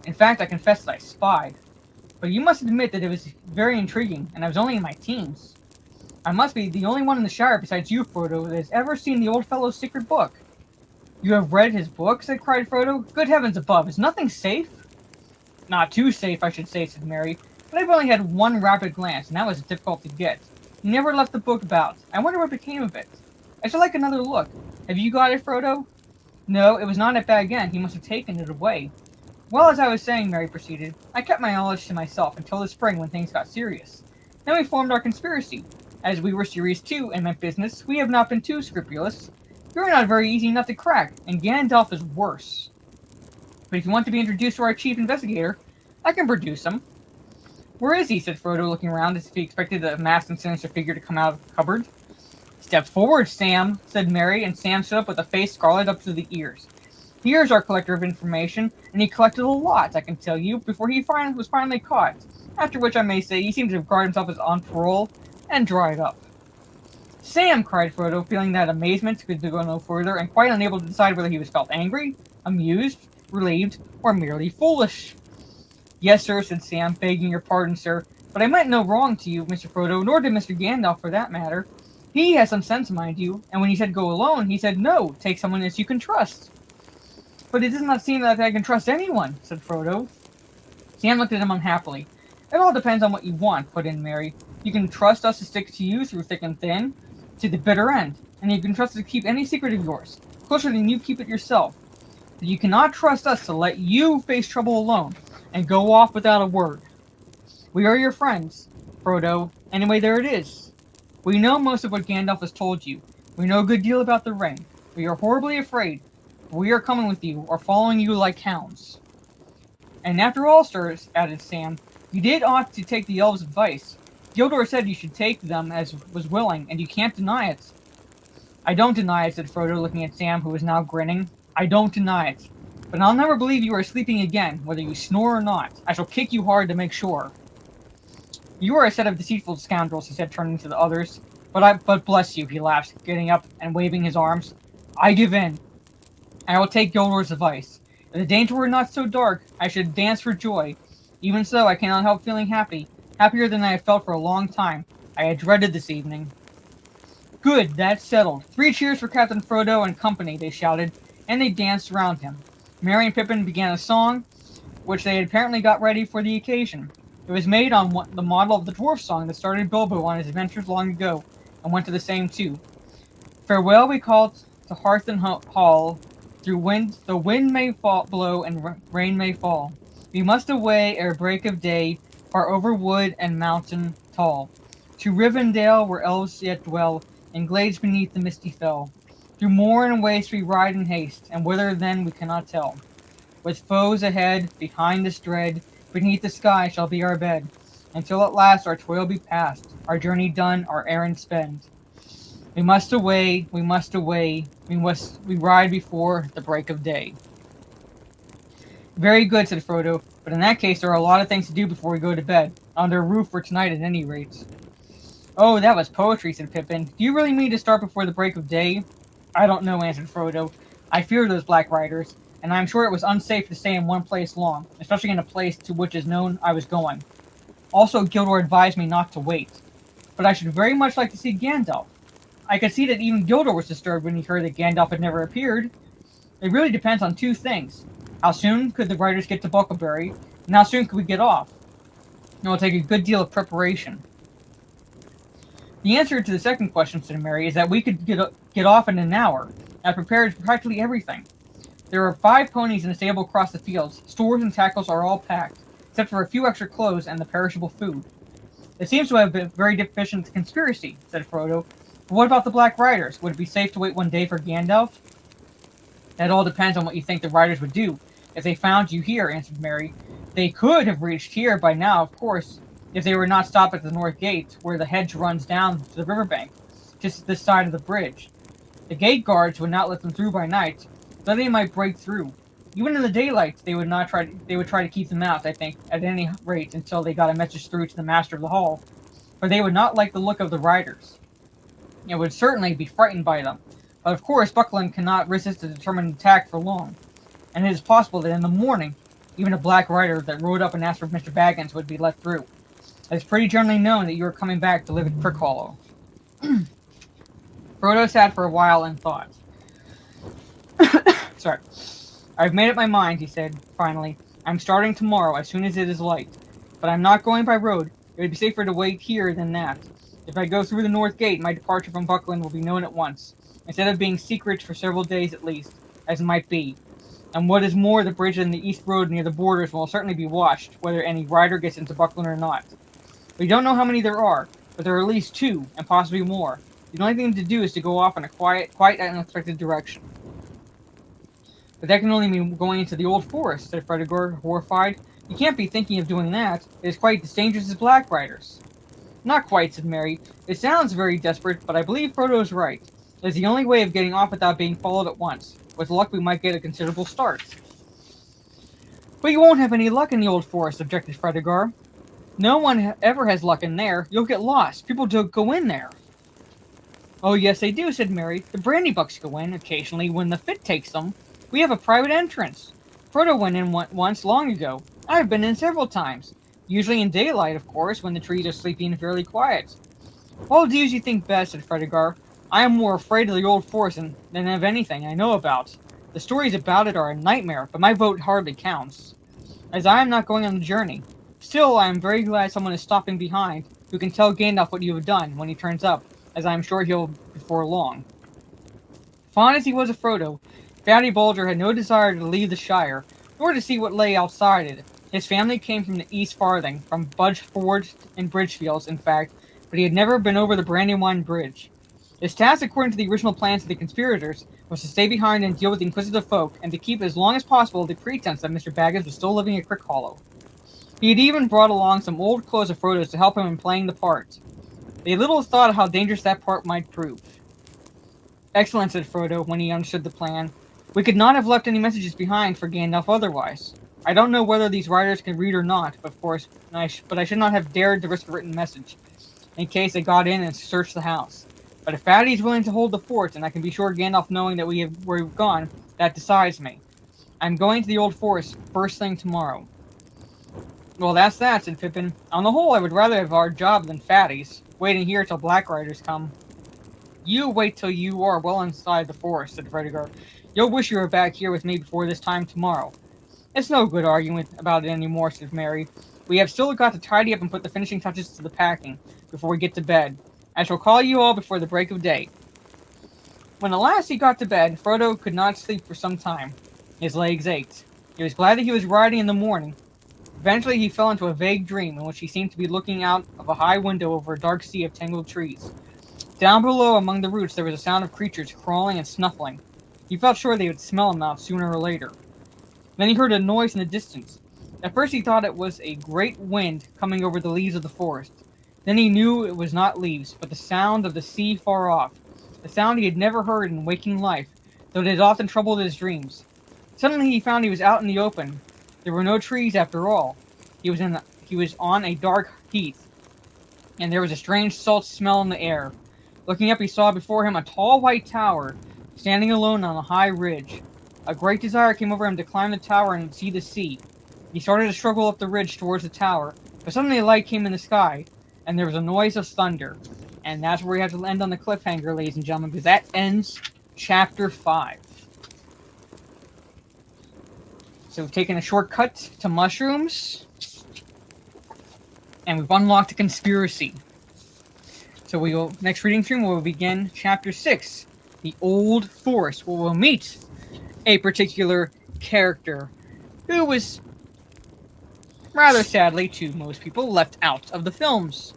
In fact, I confess that I spied. But you must admit that it was very intriguing, and I was only in my teens. I must be the only one in the Shire besides you, Frodo, that has ever seen the old fellow's secret book. You have read his book? Cried Frodo. Good heavens above, is nothing safe? Not too safe, I should say, said Merry, but I've only had one rapid glance, and that was difficult to get. He never left the book about. I wonder what became of it. I should like another look. Have you got it, Frodo? No, it was not at Bag End. He must have taken it away. Well, as I was saying, Merry proceeded, I kept my knowledge to myself until the spring when things got serious. Then we formed our conspiracy. As we were serious too and meant business, we have not been too scrupulous. You're not very easy enough to crack, and Gandalf is worse. But if you want to be introduced to our chief investigator, I can produce him. Where is he? Said Frodo, looking around as if he expected a masked and sinister figure to come out of the cupboard. Step forward, Sam, said Merry, and Sam stood up with a face scarlet up to the ears. Here's our collector of information, and he collected a lot, I can tell you, before he was finally caught. After which I may say he seemed to regard himself as on parole, and dried up. Sam, cried Frodo, feeling that amazement could go no further, and quite unable to decide whether he was felt angry, amused, relieved, or merely foolish. Yes, sir, said Sam, begging your pardon, sir, but I meant no wrong to you, Mr. Frodo, nor did Mr. Gandalf, for that matter. He has some sense, mind you, and when he said go alone, he said no, take someone as you can trust. But it does not seem that I can trust anyone, said Frodo. Sam looked at him unhappily. It all depends on what you want, put in Merry. You can trust us to stick to you through thick and thin, to the bitter end, and you can trust us to keep any secret of yours, closer than you keep it yourself. But you cannot trust us to let you face trouble alone, and go off without a word. We are your friends, Frodo. Anyway, there it is. We know most of what Gandalf has told you. We know a good deal about the ring. We are horribly afraid. We are coming with you, or following you like hounds. And after all, sirs, added Sam, you did ought to take the elves' advice. Gildor said you should take them as was willing, and you can't deny it. I don't deny it, said Frodo, looking at Sam, who was now grinning. I don't deny it. But I'll never believe you are sleeping again, whether you snore or not. I shall kick you hard to make sure. You are a set of deceitful scoundrels, he said, turning to the others. But bless you, he laughed, getting up and waving his arms. I give in. I will take Gildor's advice. If the danger were not so dark, I should dance for joy. Even so, I cannot help feeling happy. Happier than I have felt for a long time. I had dreaded this evening. Good, that's settled. 3 cheers for Captain Frodo and company, they shouted, and they danced around him. Merry and Pippin began a song, which they had apparently got ready for the occasion. It was made on the model of the dwarf song that started Bilbo on his adventures long ago, and went to the same tune. Farewell we call to hearth and hall, through the wind may blow and rain may fall. We must away ere break of day, far over wood and mountain tall, to Rivendell where elves yet dwell, in glades beneath the misty fell. Through moor and waste we ride in haste, and whither then we cannot tell. With foes ahead, behind us dread, beneath the sky shall be our bed, until at last our toil be past, our journey done, our errand spend. We must away, we must away, we ride before the break of day. Very good, said Frodo, but in that case there are a lot of things to do before we go to bed, under a roof for tonight at any rate. Oh, that was poetry, said Pippin. Do you really mean to start before the break of day? I don't know, answered Frodo. I fear those Black Riders, and I am sure it was unsafe to stay in one place long, especially in a place to which is known I was going. Also, Gildor advised me not to wait. But I should very much like to see Gandalf. I could see that even Gildor was disturbed when he heard that Gandalf had never appeared. It really depends on 2 things. How soon could the riders get to Bucklebury, and how soon could we get off? It will take a good deal of preparation. The answer to the second question, said Merry, is that we could get off in an hour. I've prepared practically everything. There are 5 ponies in a stable across the fields. Stores and tackles are all packed, except for a few extra clothes and the perishable food. It seems to have been very deficient conspiracy, said Frodo. But what about the Black Riders? Would it be safe to wait one day for Gandalf? That all depends on what you think the riders would do if they found you here, answered Merry. They could have reached here by now, of course, if they were not stopped at the north gate, where the hedge runs down to the riverbank, just this side of the bridge. The gate guards would not let them through by night, but they might break through. Even in the daylight, they would try to keep them out, I think, at any rate, until they got a message through to the master of the hall. For they would not like the look of the riders. It would certainly be frightened by them. But of course, Buckland cannot resist a determined attack for long. And it is possible that in the morning, even a Black Rider that rode up and asked for Mr. Baggins would be let through. It's pretty generally known that you are coming back to live at Crickhollow. Frodo sat for a while and thought. Sorry. I've made up my mind, he said, finally. I'm starting tomorrow, as soon as it is light. But I'm not going by road. It would be safer to wait here than that. If I go through the north gate, my departure from Buckland will be known at once, instead of being secret for several days at least, as it might be. And what is more, the bridge in the east road near the borders will certainly be watched, whether any rider gets into Buckland or not. We don't know how many there are, but there are at least 2, and possibly more. The only thing to do is to go off in a quite unexpected direction. But that can only mean going into the old forest, said Fredegor, horrified. You can't be thinking of doing that. It is quite as dangerous as Black Riders. Not quite, said Merry. It sounds very desperate, but I believe Frodo is right. It is the only way of getting off without being followed at once. With luck, we might get a considerable start. But you won't have any luck in the old forest, objected Fredegor. No one ever has luck in there. You'll get lost. People don't go in there. Oh, yes, they do, said Merry. The Brandybucks go in, occasionally, when the fit takes them. We have a private entrance. Frodo went in once long ago. I've been in several times. Usually in daylight, of course, when the trees are sleepy and fairly quiet. I'll do as you think best, said Fredegar. I am more afraid of the old forest than of anything I know about. The stories about it are a nightmare, but my vote hardly counts, as I am not going on the journey. Still, I am very glad someone is stopping behind, who can tell Gandalf what you have done when he turns up, as I am sure he'll before long. Fond as he was of Frodo, Fatty Bulger had no desire to leave the Shire, nor to see what lay outside it. His family came from the East Farthing, from Budge Forge and Bridgefields, in fact, but he had never been over the Brandywine Bridge. His task, according to the original plans of the conspirators, was to stay behind and deal with the inquisitive folk, and to keep as long as possible the pretense that Mr. Baggins was still living at Crickhollow. He had even brought along some old clothes of Frodo's to help him in playing the part. They little thought how dangerous that part might prove. Excellent, said Frodo, when he understood the plan. We could not have left any messages behind for Gandalf otherwise. I don't know whether these riders can read or not, of course, but I should not have dared to risk a written message, in case they got in and searched the house. But if Fatty is willing to hold the fort, and I can be sure Gandalf knowing that we've gone, that decides me. I'm going to the Old Forest first thing tomorrow. Well, that's that, said Pippin. On the whole, I would rather have our job than Fatty's, waiting here till Black Riders come. You wait till you are well inside the forest, said Fredegar. You'll wish you were back here with me before this time tomorrow. It's no good arguing about it anymore, said Mary. We have still got to tidy up and put the finishing touches to the packing before we get to bed. I shall call you all before the break of day. When at last he got to bed, Frodo could not sleep for some time. His legs ached. He was glad that he was riding in the morning. Eventually he fell into a vague dream in which he seemed to be looking out of a high window over a dark sea of tangled trees. Down below among the roots there was a sound of creatures crawling and snuffling. He felt sure they would smell him out sooner or later. Then he heard a noise in the distance. At first he thought it was a great wind coming over the leaves of the forest. Then he knew it was not leaves, but the sound of the sea far off. A sound he had never heard in waking life, though it had often troubled his dreams. Suddenly he found he was out in the open. There were no trees after all. He was on a dark heath, and there was a strange salt smell in the air. Looking up, he saw before him a tall white tower, standing alone on a high ridge. A great desire came over him to climb the tower and see the sea. He started to struggle up the ridge towards the tower, but suddenly a light came in the sky, and there was a noise of thunder. And that's where we have to end on the cliffhanger, ladies and gentlemen, because that ends Chapter 5. So we've taken a shortcut to mushrooms, and we've unlocked a conspiracy. So next reading stream, we will begin Chapter 6, The Old Forest, where we'll meet a particular character who was, rather sadly to most people, left out of the films.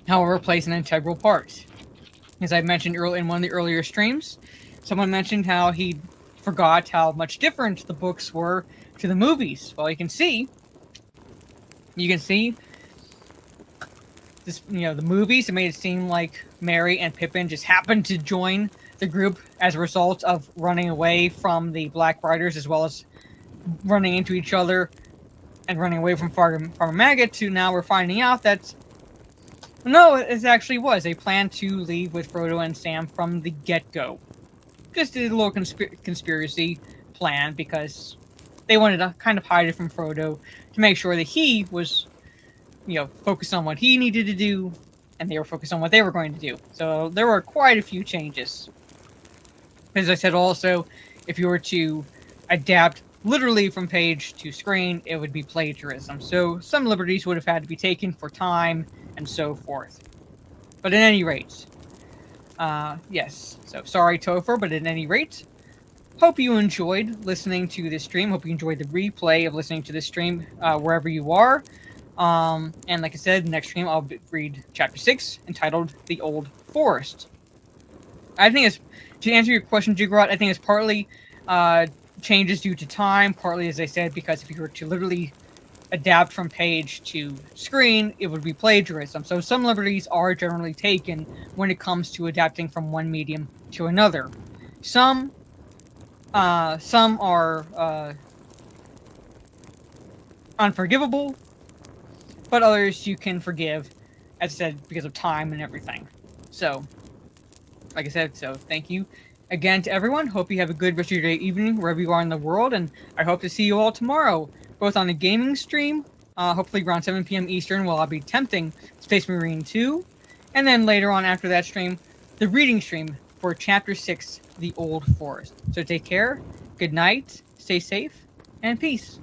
However, plays an integral part. As I mentioned in one of the earlier streams, someone mentioned how he forgot how much different the books were to the movies. Well, you can see this, the movies, it made it seem like Merry and Pippin just happened to join the group as a result of running away from the Black Riders, as well as running into each other and running away from Farmer Maggot, to now we're finding out that no, it actually was a plan to leave with Frodo and Sam from the get-go. Just a little conspiracy plan, because they wanted to kind of hide it from Frodo to make sure that he was, focused on what he needed to do, and they were focused on what they were going to do. So there were quite a few changes. As I said also, if you were to adapt literally from page to screen, it would be plagiarism. So some liberties would have had to be taken for time and so forth. But at any rate, yes. So sorry, Topher, but at any rate, hope you enjoyed listening to this stream. Hope you enjoyed the replay of listening to this stream wherever you are. And like I said, next stream I'll read Chapter 6, entitled The Old Forest. I think it's, to answer your question, Jiggerot, I think it's partly changes due to time, partly, as I said, because if you were to literally adapt from page to screen, it would be plagiarism. So some liberties are generally taken when it comes to adapting from one medium to another. Some are unforgivable, but others you can forgive, as I said, because of time and everything. So, like I said, so thank you again to everyone. Hope you have a good rest of your day, evening, wherever you are in the world, and I hope to see you all tomorrow both on the gaming stream, hopefully around 7 p.m. Eastern, while I'll be attempting Space Marine 2, and then later on after that stream, the reading stream for Chapter 6, The Old Forest. So take care, good night, stay safe, and peace.